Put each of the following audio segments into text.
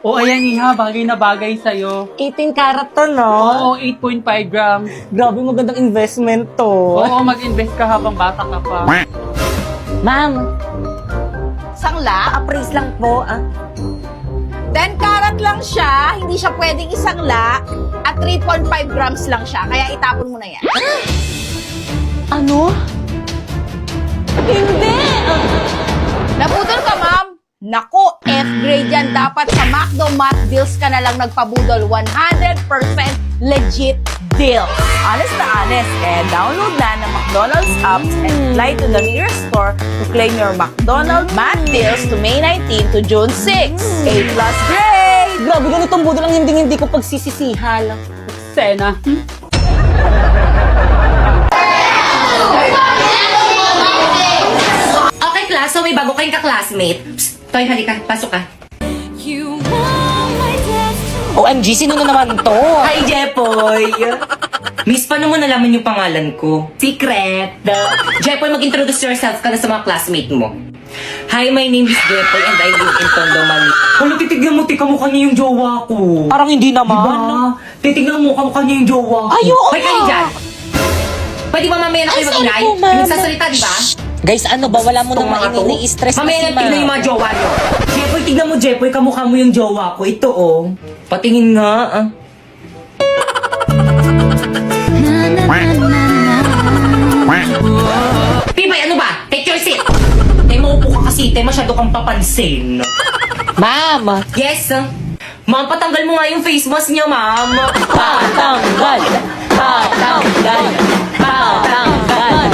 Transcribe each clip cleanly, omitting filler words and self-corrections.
O ayan Iha, bagay na bagay sa'yo. 18 karat to, no? Oo, 8.5 grams. Grabe, magandang investment to. Oo, mag-invest ka habang bata ka pa. Ma'am, Sangla? appraise lang po. 10 karat lang siya, hindi siya pwedeng isangla, at 3.5 grams lang siya, kaya itapon mo na yan. Ano? Hindi! Naputol ka, ma'am? Naku, F-grade yan. Dapat sa McDo Math Deals ka na lang nagpabudol. 100% legit deal. Honest na honest. Kaya download na ng McDonald's apps and fly to the nearest store to claim your McDonald's Math Deals to May 19 to June 6. A+ grade! Grabe, ganitong budol ang hindi ko pagsisisihan. Sena. Okay, class. So, may bago kayong ka-classmate. Psst, Toy, halika. Pasok ka. OMG, sino na naman to? Hi, Jepoy! Miss, paano mo nalaman yung pangalan ko? Secret! Jepoy, mag-introduce yourself ka na sa mga classmate mo. Hi, my name is Jepoy and I live in Tondo, Manila. Hala, titignan mo, kamukha niya yung jowa ko. Parang hindi naman. Diba? Titignan mo, kamukha niya yung jowa ko. Ay, oo Hoy, kayo nga. dyan! Pwede ba mamaya na kayo Ay, sorry mag-inay? po, ma'am. Nagsasalita, di ba? Guys, ano ba? Wala mo nang Itong mga to. mainini-stress Mamaya kasi, na tignan yung mga jowa nyo. Jepoy, tignan mo, Jepoy, kamukha mo yung jowa ko. Ito, oh. Patingin nga, ah. Pibay, ano ba? Take your seat. Maupo ka kasi, masyado kang papansin. Ma'am! Yes, ma'am, patanggal mo nga yung face mask niya, ma'am. Patanggal! Patanggal! Patanggal!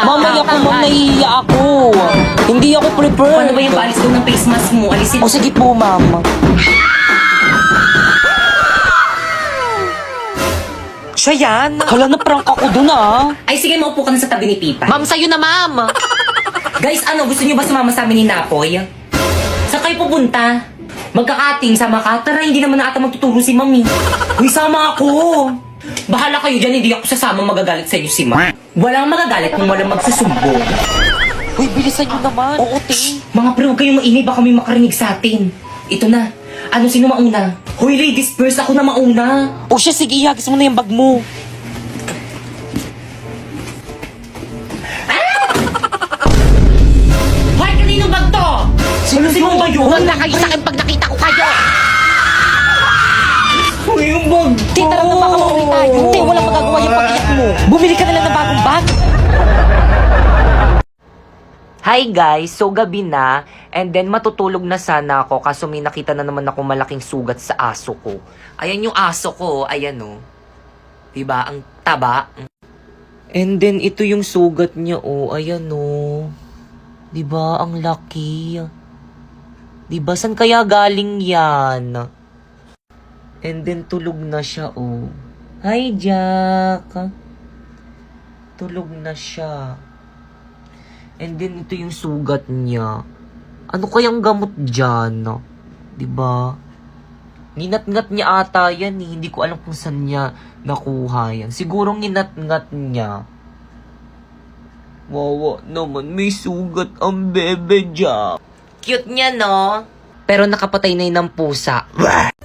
Mamaya ko, ma'am, nahihiya ako. Hindi ako prepared. Ano ba yung balis doon ng face mask mo? Alisin. O sige po, ma'am. Siya yan. Hala, na-prank ako dun, ah. Ay, sige, maupo ka na sa tabi ni Pipa. Ma'am, sa'yo na, ma'am. Guys, ano, gusto niyo ba sumama sa amin ni Napoy? Saan kayo pupunta? Magkakating, sama ka? Tara, hindi naman na ata magtuturo si Mami. Uy, sama ako. Bahala kayo dyan, hindi ako sasama, magagalit sa inyo si Ma. Walang magagalit kung walang magsusumbong. Uy, bilisan nyo naman. Oo, te. Mga pre, huwag kayong maingay, baka may makarinig sa atin. Ito na. Ano, sino mauna? Hoy, ladies first, ako na mauna. O siya, sige, ihagis mo na yung bag mo. Hoy, kanino bag to? Sino ba yun? Huwag na kayo sa akin pag nakita ko kayo. Hoy, yung bag ko. Te, tara na baka mauli tayo. Te, walang magagawa yung pag-iyak mo. Bumili ka na lang ng bagong bag. Hi guys, so gabi na and then matutulog na sana ako kaso may nakita na naman ako malaking sugat sa aso ko. Ayan yung aso ko, ayan oh. Diba, ang taba. And then ito yung sugat niya oh, ayan oh. Diba, ang laki. Diba, saan kaya galing yan? And then tulog na siya oh. Hi Jack. Tulog na siya. And then, ito yung sugat niya. Ano kayang gamot dyan? Diba? Ninat-ngat niya ata yan eh. Hindi ko alam kung saan niya nakuha yan. Siguro ninat-ngat niya. Wawa naman, may sugat ang bebe dyan. Cute niya, no? Pero nakapatay na yun ng pusa.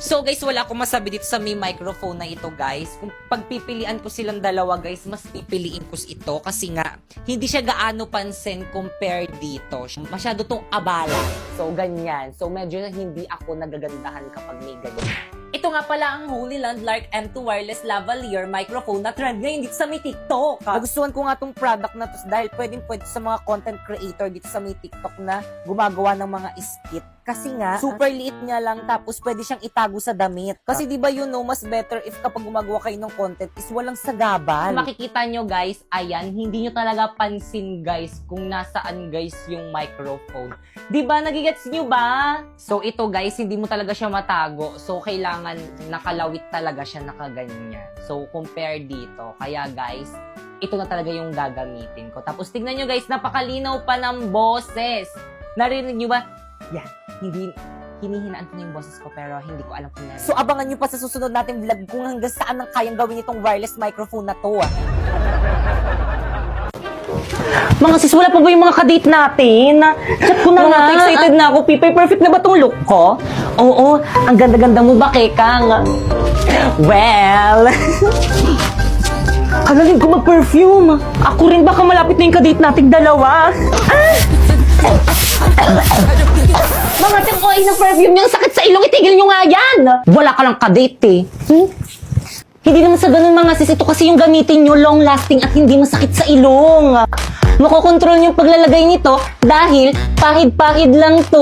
So guys, wala akong masabi dito sa may microphone na ito guys. Kung pagpipilian ko silang dalawa guys, mas pipiliin ko ito. Kasi nga, hindi siya gaano pansin compare dito. Masyado tong abala. So ganyan. So medyo hindi ako nagagandahan kapag may ganyan. Ito nga pala ang Holy Landmark M2 Wireless Lavalier microphone na trend ngayon dito sa may TikTok. Nagustuhan ko nga tong product na to dahil pwede sa mga content creator dito sa may TikTok na gumagawa ng mga skit. Kasi nga, super liit niya lang tapos pwede siyang itago sa damit. Kasi di ba mas better if kapag gumagawa kayo ng content is walang sagabal. Makikita nyo guys, ayan, hindi nyo talaga pansin guys kung nasaan guys yung microphone. Di ba? Nagigets nyo ba? So ito guys, hindi mo talaga siya matago. So kailangan nakalawit talaga siya nakaganyan. So compare dito. Kaya guys, ito na talaga yung gagamitin ko. Tapos tignan nyo guys, napakalinaw pa ng boses. Narinig nyo ba? Yan. Hindi, hinihinaan ko na yung boses ko pero hindi ko alam kung narinig. So abangan nyo pa sa susunod natin vlog kung hanggang saan ang kayang gawin itong wireless microphone na to. Mga sis, wala pa ba yung mga kadate natin? Chat ko na nga. Excited na ako, Pipay. Perfect na ba tong look ko? Oo, ang ganda-ganda mo ba, Kekang? Well... Halalim ko mag-perfume. Ako rin baka malapit na yung kadate nating dalawa. Mga tikoy ng perfume niyang sakit sa ilong, itigil niyo nga yan. Wala ka lang kadate eh. Hindi naman sa ganun mga sis, ito kasi yung gamitin niyo long lasting at hindi masakit sa ilong. Makokontrol niyo yung paglalagay nito dahil pahid-pahid lang to.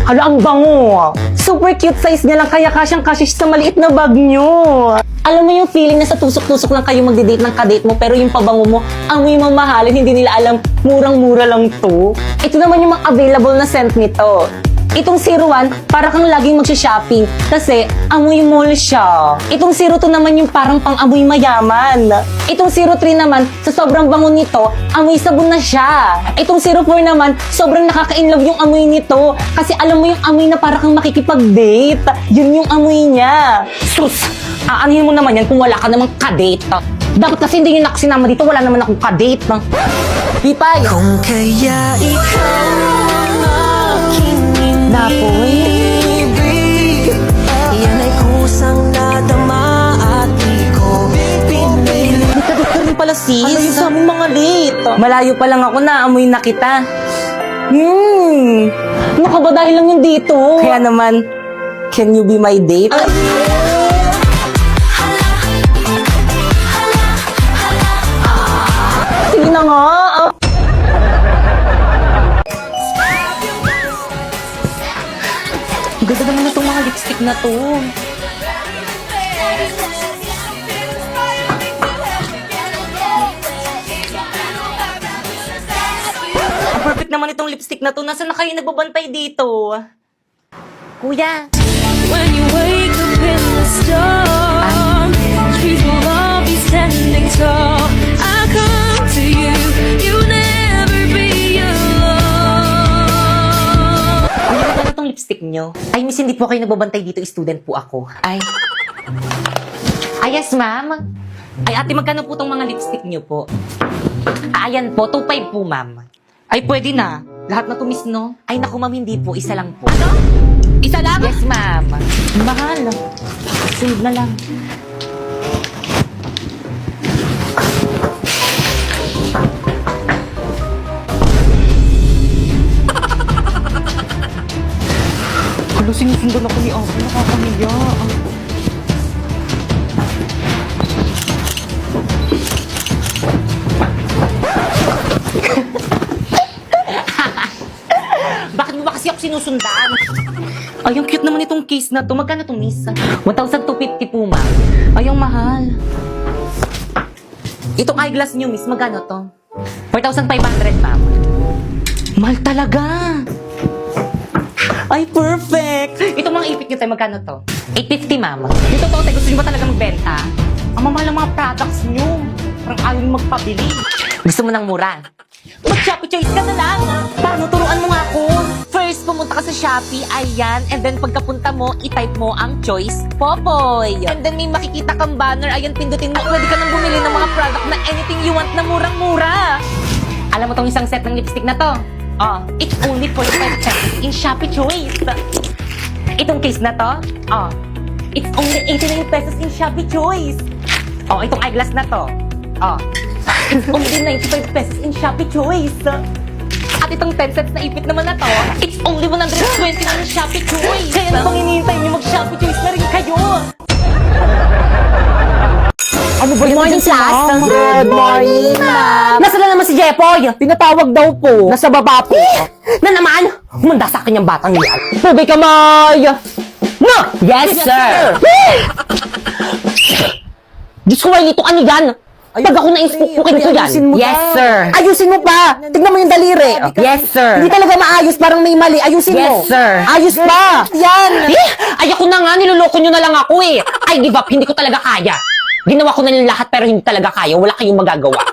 Hala, ang bango. Super cute size niya lang kaya kasyang-kasya sa maliit na bag niyo. Alam mo yung feeling na sa tusok-tusok lang kayo magde-date ng kadate mo pero yung pabango mo, amoy mamahalin, hindi nila alam, murang-mura lang to. Ito naman yung mga available na scent nito. Itong 01, para kang laging magsha-shopping kasi amoy mall siya. Itong 02 naman yung parang pang-amoy mayaman. Itong 03 naman, sa sobrang bango nito, amoy sabon na siya. Itong 04 naman, sobrang nakaka-inlove yung amoy nito kasi alam mo yung amoy na para kang makikipag-date. Yun yung amoy niya. Sus! Aanhin mo naman yan kung wala ka namang kadate. Dapat kasi hindi nyo nakasinama dito, wala naman akong kadate. Pipay! Kung kaya ikaw ang aking Napoy? inibig, yan ay kusang nadama at di ko pinili. May kadate ka rin pala sis. Ano yung sa aming mga late? Malayo pa lang ako na, amoy na kita. Ano ka ba dahil lang yun dito? Kaya naman, can you be my date? Sige na nga. Ang ganda naman na itong mga lipstick na to. Ang perfect naman itong lipstick na to. Nasaan na kayo nagbabantay dito? Kuya. When you wake up in the storm, trees will all be standing tall. I come to you, you never be alone. Ano ba itong lipstick nyo? Ay, miss, hindi po kayo nagbabantay dito. Student po ako. Ay. Ay, yes, ma'am. Ay, ate, magkano po itong mga lipstick nyo po? Ayan po, 2.5 po, ma'am. Ay, pwede na. Lahat na to, miss, no? Ay, naku, ma'am, hindi po. Isa lang po. Ano? Isa lang? Yes, ma'am. Mahal. Sunod na lang. Hala, sinusundan ako ni Ate. Nakakamiya. Bakit mo ba kasi ako sinusundan? Ay, ang cute naman itong case na to. Magkano to, miss? 1,250 po, ma'am. Ay, ang mahal. Itong eyeglass nyo, miss, magkano to? 4,500, ma'am. Mahal talaga. Ay, perfect! Itong mga ipit nyo tayo, magkano to? 850, ma'am. Yung totoo tayo, gusto nyo ba talaga magbenta? Ang mamahal ng mga products nyo. Parang ayaw nyo magpabili. Gusto mo ng mura? Mag-Shopee Choice ka na lang! Paano? Turuan mo nga ako! First, pumunta ka sa Shopee, ayan. And then, pagkapunta mo, i-type mo ang choice, Popoy. And then, may makikita kang banner, ayan, pindutin mo. Pwede ka nang bumili ng mga product na anything you want na murang-mura. Alam mo tong isang set ng lipstick na to? Oh, it's only 45 pesos in Shopee Choice. Itong case na to? Oh, it's only 89 pesos in Shopee Choice. Oh, itong eyeglass na to? Oh, it's only 95 pesos in Shopee Choice. At itong 10 sets na ipit naman na to, it's only 120 na in Shopee Choice. Kaya ano pang hinihintay niyo, mag-Shopee Choice na rin kayo. Ano ba yun? Good morning, class. Good morning, ma'am. Nasaan na naman si Jepoy? Tinatawag daw po. Nasa baba po. Na naman? Humanda sa akin yung batang yan. Tubig kamay! No! Yes, sir! Diyos ko, wala itong anigan. Pag ako na-inspukin ko yan. Yes, sir. Ayusin mo pa. Tignan mo yung daliri. Yes, sir. Hindi talaga maayos, parang may mali. Ayusin mo. Yes, sir. Ayos pa. Yan. Ay, ako na nga. Niloloko nyo na lang ako eh. I give up. Hindi ko talaga kaya. Ginawa ko na ng lahat pero hindi talaga kaya. Wala kayong magagawa.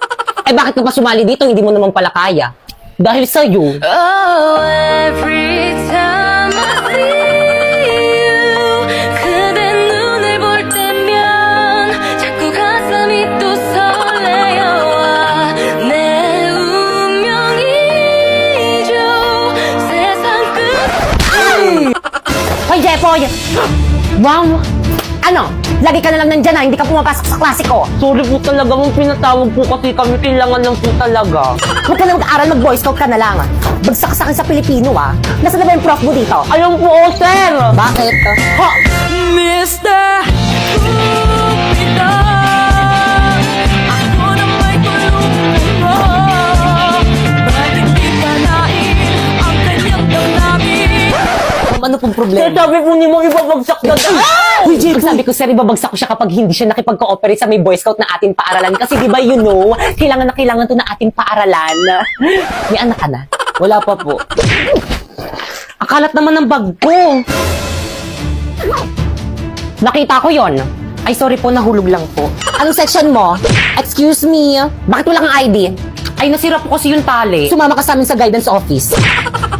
Eh bakit ka pa sumali dito? Hindi mo naman pala kaya. Dahil sa'yo. Oh, every time I see you, 그대 눈을 볼 때면 자꾸 가슴이 또 설레어와 내 Hoy! Ma'am! Ano? Lagi ka na lang nandyan na, hindi ka pumapasok sa klase ko. Sorry po talaga, ma'am. Pinatawag po kasi kami. Kailangan lang po talaga. Huwag ka na mag-aaral, mag-boy scout ka na lang. Bagsak sa akin sa Pilipino, ah. Nasaan na ba yung prof mo dito? Ayun po, sir! Bakit? Ho! Mr. Cupido, ako na may tulungan mo. Bakit di panain ang kanyang damdamin? Ma'am, ano pong Sir, problema? sabi po ni ma'am, ibabagsak na Uy, Jay, pag sabi ko, sir, ibabagsak ko siya kapag hindi siya nakipag-cooperate sa may boy scout na ating paaralan. Kasi di ba, you know, kailangan na kailangan to na ating paaralan. May anak ka na? Wala pa po. Akalat naman ng bag ko. Nakita ko yon. Ay, sorry po, nahulog lang po. Anong section mo? Excuse me, bakit wala kang ID? Ay, nasira po kasi yung tali. Sumama ka sa amin sa guidance office.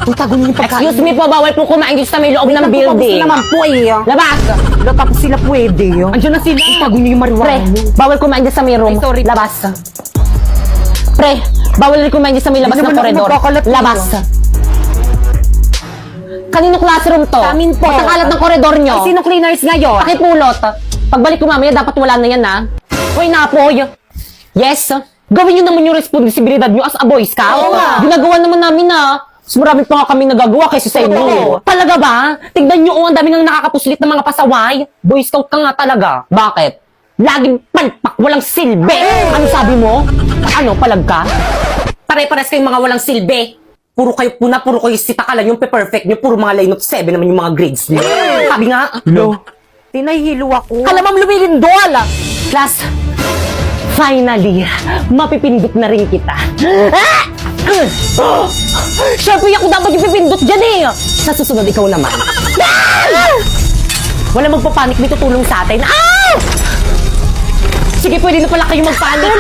Itago niyo yung pagkain. Excuse me po, bawal po kumain dito sa may loob ng building. naman po eh. Labas! Tapos sila pwede yun. Andiyan na sila. Itago niyo yung marijuana. Pre, bawal kumain dyan sa may room. Ay, sorry. Labas. Pre, bawal rin kumain dyan sa may labas Hindi na naman ako koridor. magkakalat Labas. Kanino classroom to? Sa amin po. Ba't ang kalat ng koridor nyo? Ay, sino cleaners ngayon? Pakipulot. Pagbalik ko mamaya, dapat wala na yan, ha? Hoy, Napoy. Yes. Gawin nyo naman yung responsibilidad nyo as a boy scout. Oo nga. Ginagawa naman namin, ha? Mas marami pa nga kami nagagawa kaysa sa inyo. Oo. Talaga ba? Tignan nyo, ang dami nang nakakapuslit ng mga pasaway. Boy scout ka nga talaga. Bakit? Laging palpak, walang silbi. Ano sabi mo? Ano, palag ka? Pare-pares kayong mga walang silbi. Puro kayo puna, puro kayo sitakalan yung pe-perfect nyo. Puro mga line of 7 naman yung mga grades nyo. Sabi nga, Tinahilo ako. kalamang lumilindol! Class, finally, mapipindot na rin kita. Siyempre, ako dapat yung pipindot dyan eh. Sa susunod, ikaw naman. Wala magpapanik, may tutulong sa atin. Sige, pwede na pala kayo magpanik.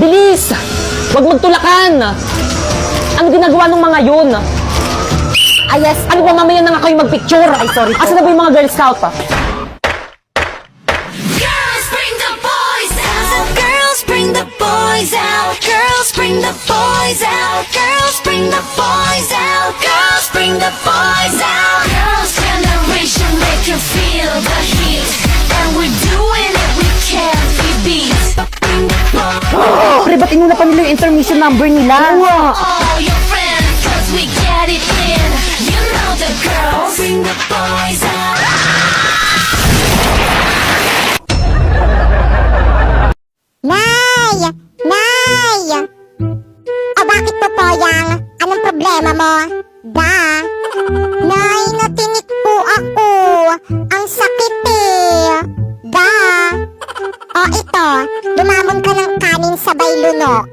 Bilis! Huwag magtulakan! Ano ginagawa ng mga yun? Yes. Ano ba, mamaya na nga kayo magpicture? Ay, sorry po. Asa na ba yung mga Girl Scout? Girls, bring the boys out. Girls, bring the boys out. Girls, bring the boys out. Girls, bring the boys out. Girls, bring the boys out. Girls' generation make you feel the heat, and we're doing it. We can't be beat. Bring the boys. Pre, ba't inuna pa nila yung intermission number nila? All your friends, 'cause we get it in. You know the girls. Bring the boys out. Nay! Nay! O bakit po poyang? Anong problema mo? Nay, natinik po ako. Ang sakit eh. O ito, lumamon ka ng kanin sabay lunok.